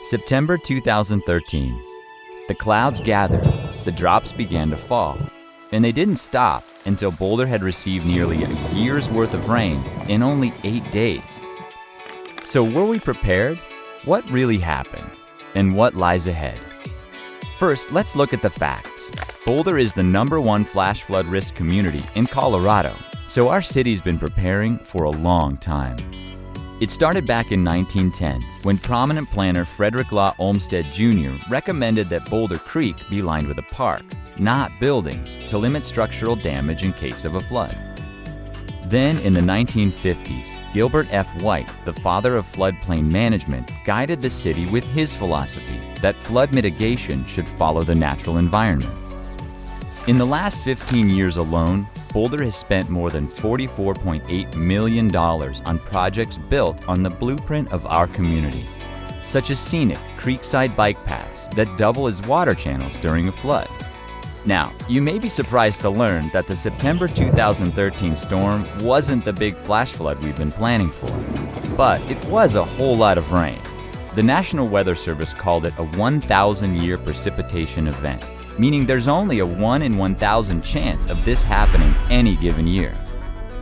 September 2013. The clouds gathered, the drops began to fall, and they didn't stop until Boulder had received nearly a year's worth of rain in only 8 days. So were we prepared? What really happened? And what lies ahead? First, let's look at the facts. Boulder is the #1 flash flood risk community in Colorado, so our city's been preparing for a long time. It started back in 1910 when prominent planner Frederick Law Olmsted Jr. recommended that Boulder Creek be lined with a park, not buildings, to limit structural damage in case of a flood. Then in the 1950s, Gilbert F. White, the father of floodplain management, guided the city with his philosophy that flood mitigation should follow the natural environment. In the last 15 years alone, Boulder has spent more than $44.8 million on projects built on the blueprint of our community, such as scenic creekside bike paths that double as water channels during a flood. Now, you may be surprised to learn that the September 2013 storm wasn't the big flash flood we've been planning for, but it was a whole lot of rain. The National Weather Service called it a 1,000-year precipitation event, meaning there's only a 1 in 1,000 chance of this happening any given year.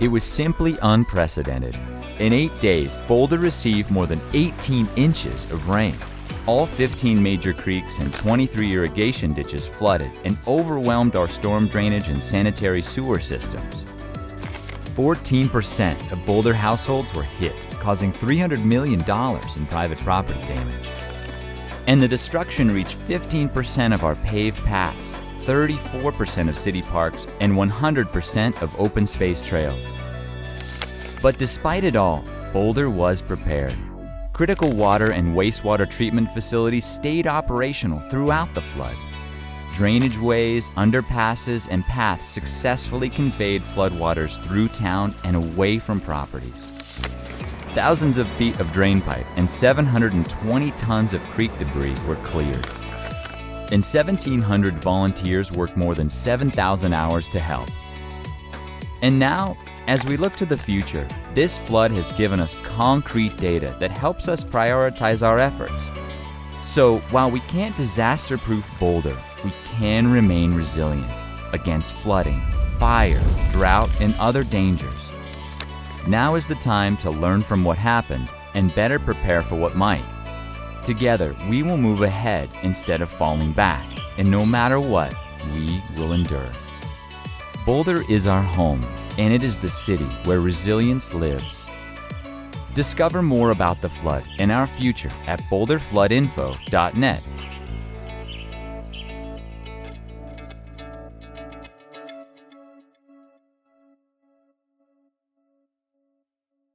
It was simply unprecedented. In 8 days, Boulder received more than 18 inches of rain. All 15 major creeks and 23 irrigation ditches flooded and overwhelmed our storm drainage and sanitary sewer systems. 14% of Boulder households were hit, causing $300 million in private property damage. And the destruction reached 15% of our paved paths, 34% of city parks, and 100% of open space trails. But despite it all, Boulder was prepared. Critical water and wastewater treatment facilities stayed operational throughout the flood. Drainage ways, underpasses, and paths successfully conveyed floodwaters through town and away from properties. Thousands of feet of drainpipe and 720 tons of creek debris were cleared. And 1,700 volunteers worked more than 7,000 hours to help. And now, as we look to the future, this flood has given us concrete data that helps us prioritize our efforts. So, while we can't disaster-proof Boulder, we can remain resilient against flooding, fire, drought, and other dangers. Now is the time to learn from what happened and better prepare for what might. Together, we will move ahead instead of falling back, and no matter what, we will endure. Boulder is our home, and it is the city where resilience lives. Discover more about the flood and our future at boulderfloodinfo.net.